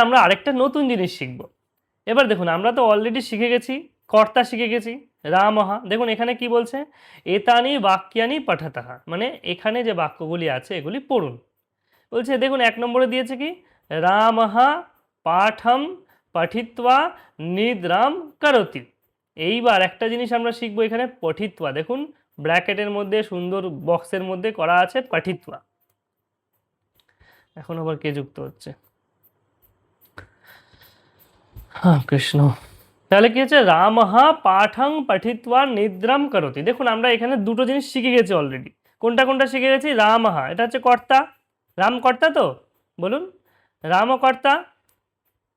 আমরা আরেকটা নতুন জিনিস শিখব। এবার দেখুন আমরা তো অলরেডি শিখে গেছি, কর্তা শিখে গেছি রামহা। দেখুন এখানে কি বলছে, এতানি বাক্যানি পঠতঃ, মানে এখানে যে বাক্যগুলি আছে এগুলি পড়ুন। বলছে দেখুন ১ নম্বরে দিয়েছে কি, রামহা পাঠম পঠিত্বা নিদ্রাম করোতি। এইবার একটা জিনিস আমরা শিখবো এখানে পঠিত্বা। দেখুন ব্র্যাকেটের মধ্যে সুন্দর বক্সের মধ্যে করা আছে পঠিত্বা। এখন আবার কে যুক্ত হচ্ছে? হ্যাঁ কৃষ্ণ। তাহলে কি হচ্ছে, রামহা পাঠং পঠিত্বা নিদ্রাম করোতি। দেখুন আমরা এখানে দুটো জিনিস শিখে গেছি অলরেডি। কোনটা কোনটা শিখে গেছি? রামহা এটা হচ্ছে কর্তা, রাম কর্তা তো বলুন, রাম কর্তা।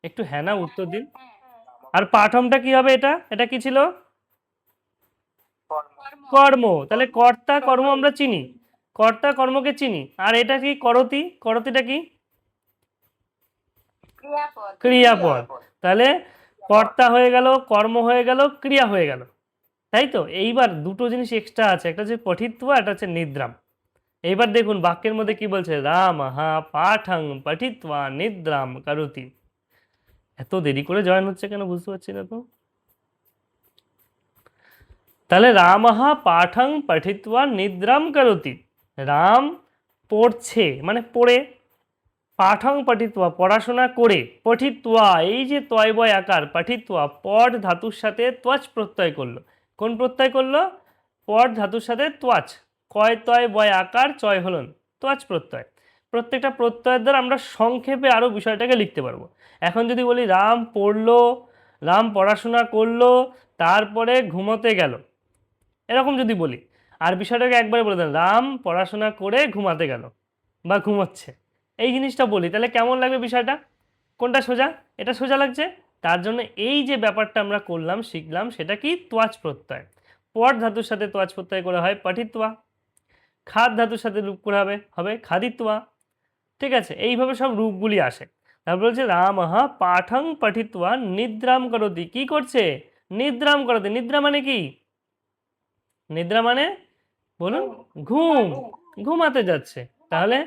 একটু হ্যাঁ না উত্তর দিন। আর পাঠমটা কি হবে? এটা এটা কি ছিল? কর্ম। তাহলে কর্তা কর্ম আমরা চিনি, কর্তা কর্মকে চিনি। আর এটা কি করতি? করতিটা কি? ক্রিয়াপদ। তাহলে কর্তা হয়ে গেল, কর্ম হয়ে গেল, ক্রিয়া হয়ে গেল, তাই তো? এইবার দুটো জিনিস এক্সট্রা আছে, একটা হচ্ছে পঠিত্বা, একটা হচ্ছে নিদ্রাম। এইবার দেখুন বাক্যের মধ্যে কি বলছে, রামহা পাঠং পঠিত্বা নিদ্রাম করোতি। এত দেরি করে জয়েন হচ্ছে কেন বুঝতে পারছি না তো। তাহলে রামহা পাঠং পঠিত্বা নিদ্রাম করোতি। রাম পড়ছে মানে পড়ে, পাঠং পঠিত্বা পড়াশোনা করে, পঠিত্বা এই যে তয় বয় আকার, পঠিত্বা পড ধাতুর সাথে ত্বচ প্রত্যয় করলো। কোন প্রত্যয় করলো? পড ধাতুর সাথে ত্বচ। কয় তয় বয় আকার চয় হলন, ত্বচ প্রত্যয়। প্রত্যেকটা প্রত্যয়ের দ্বারা আমরা সংক্ষেপে আরও বিষয়টাকে লিখতে পারবো। এখন যদি বলি রাম পড়লো, রাম পড়াশোনা করলো, তারপরে ঘুমোতে গেল, এরকম যদি বলি, আর বিষয়টাকে একবারে বলে দেন, রাম পড়াশোনা করে ঘুমাতে গেল বা ঘুমোচ্ছে, এই জিনিসটা বলি, তাহলে কেমন লাগবে বিষয়টা? কোনটা সোজা? এটা সোজা লাগছে। তার জন্য এই যে ব্যাপারটা আমরা করলাম, শিখলাম, সেটা কি? ত্বচ প্রত্যয়। পট ধাতুর সাথে ত্বচ প্রত্যয় করা হয় পঠিত্বা, খাদ ধাতুর সাথে রূপ করা হবে হবে খাদিত্বা। ঠিক আছে, এইভাবে সব রূপগুলি আসে। তারপর বলছে রামহা পাঠং পঠিত্বা নিদ্রাম করতি। কি করছে? নিদ্রাম করতি। নিদ্রা মানে কি? নিদ্রা মানে বলুন, ঘুম। ঘুমাতে যাচ্ছে। তাহলে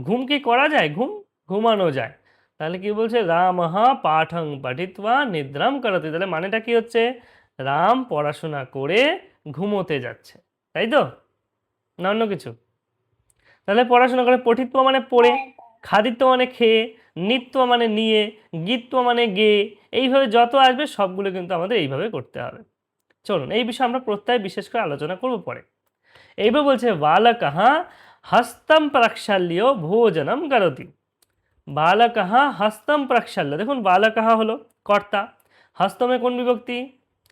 ঘুম কি করা যায়? ঘুম ঘুমানো যায়। তাহলে কি বলছে, রামহা পাঠং পঠিত্বা নিদ্রাম করতি। তাহলে মানেটা কি হচ্ছে? রাম পড়াশোনা করে ঘুমোতে যাচ্ছে, তাই তো? না অন্য কিছু? তাহলে পড়াশোনা করে, পঠিত্বা মানে পড়ে, খাদিত্ব মানে খেয়ে, নিত্য মানে নিয়ে, গীত্ব মানে গেয়ে, এইভাবে যত আসবে সবগুলো কিন্তু আমাদের এইভাবে করতে হবে। চলুন এই বিষয়ে আমরা প্রত্যয় বিশেষ করে আলোচনা করব পরে। এইবার বলছে বালকঃ হস্তম প্রক্ষাল্য ভোজনম করতি। বালকঃ হস্তম প্রক্ষাল্য। দেখুন বালকঃ হলো কর্তা, হস্তমে কোন বিভক্তি?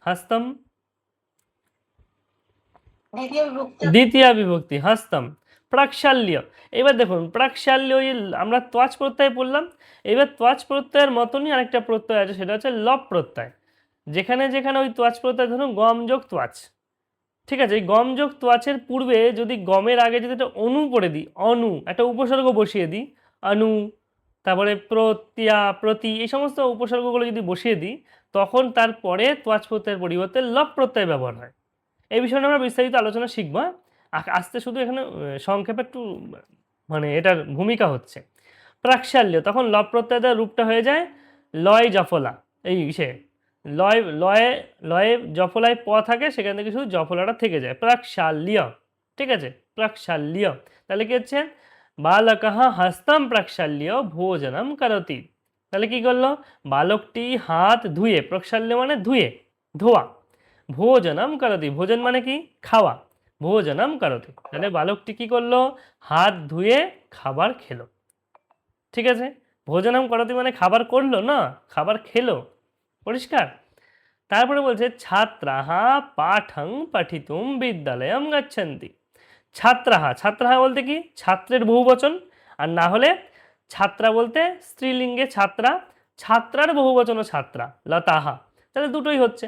হস্তম দ্বিতীয় বিভক্তি, হস্তম। প্রক্ষাল্য। এবার দেখুন প্রক্ষাল্য, আমরা ত্বচ প্রত্যয় পড়লাম। এবার ত্বচ প্রত্যয়ের মতনই আরেকটা প্রত্যয় আছে, সেটা হচ্ছে লপ প্রত্যয়। যেখানে যেখানে ওই ত্বচ প্রত্যয়, ধরুন গম যোগ ত্বচ, ঠিক আছে, এই গম যোগ ত্বচের পূর্বে যদি গমের আগে যদি একটা অনু পড়ে দিই, অনু একটা উপসর্গ বসিয়ে দিই, অনু, তারপরে প্রত্যয়া প্রতি, এই সমস্ত উপসর্গগুলো যদি বসিয়ে দিই, তখন তারপরে ত্বচ প্রত্যয়ের পরিবর্তে লপ প্রত্যয় ব্যবহার হয়। এই বিষয়ে আমরা বিস্তারিত আলোচনা শিখবো। আজকে শুধু এখানে সংক্ষেপে একটু মানে এটার ভূমিকা হচ্ছে। প্রাক্সাল্য, তখন লব প্রত্যয় দ্বারা রূপটা হয়ে যায় লয় জফলা। এই সে লয় লয়ে, লয়ে জফলায় প থাকে, সেখান থেকে শুধু জফলাটা থেকে যায়, প্রাক্সাল্য। ঠিক আছে, প্রাক্সাল্য। তাহলে কি হচ্ছে, বালকঃ হস্তম প্রাক্সাল্য ভোজনম করতি। তাহলে কি করলো? বালকটি হাত ধুয়ে, প্রক্ষাল্য মানে ধুয়ে, ধোয়া, ভোজনম করতি, ভোজন মানে কি? খাওয়া, ভোজনম করতি। তাহলে বালকটি কি করলো? হাত ধুয়ে খাবার খেলো। ঠিক আছে, ভোজনম করতি মানে খাবার করলো না, খাবার খেলো। পরিষ্কার? তারপরে বলছে ছাত্রাহা পাঠং পঠিতুম বিদ্যালয়ম গচ্ছন্তি। ছাত্রাহা, ছাত্রাহা বলতে কি? ছাত্রের বহুবচন। আর না হলে ছাত্রা বলতে স্ত্রীলিঙ্গে ছাত্রা, ছাত্রার বহুবচন ছাত্রা, লতাহা। তাহলে দুটোই হচ্ছে,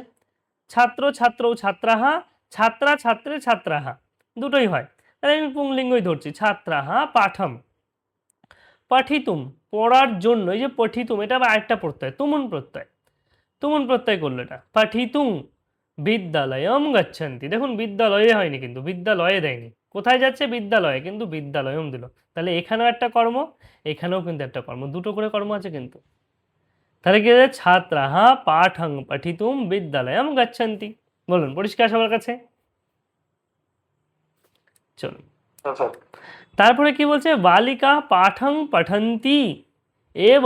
ছাত্র ছাত্রৌ ছাত্রাহা, ছাত্রা ছাত্রে ছাত্রাহা, দুটোই হয়। তাহলে আমি পুংলিঙ্গই ধরছি, ছাত্রাহা পাঠম পঠিতুম পড়ার জন্য। এই যে পঠিতুম, এটা আবার আরেকটা প্রত্যয়, তুমুন প্রত্যয়। তুমুন প্রত্যয় করলো এটা, পঠিতুম বিদ্যালয়ম গচ্ছন্তি। দেখুন বিদ্যালয়ে হয়নি কিন্তু, বিদ্যালয়ে দেয়নি, কোথায় যাচ্ছে? বিদ্যালয়ে, কিন্তু বিদ্যালয়ম দিল। তাহলে এখানেও একটা কর্ম, এখানেও কিন্তু একটা কর্ম, দুটো করে কর্ম আছে কিন্তু। তাহলে কি হচ্ছে ছাত্রাः পাঠং পঠিতুম বিদ্যালয়ম গচ্ছন্তি। বলুন পরিষ্কার সবার কাছে? চলুন তারপরে কি বলছে বালিকা পাঠং পঠন্তি এব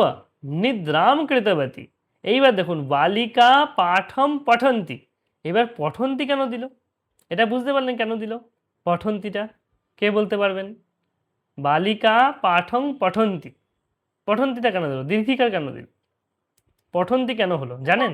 নিদ্রাম কৃতবতী। এইবার দেখুন বালিকা পাঠম পঠন্তি, এবার পঠন্তি কেন দিল? এটা বুঝতে পারলেন কেন দিল পঠন্তিটা? কে বলতে পারবেন? বালিকা পাঠং পঠন্তি, পঠন্তিটা কেন দিল? দীর্ঘিকার কেন দিল? পঠন্তি কেন হলো জানেন?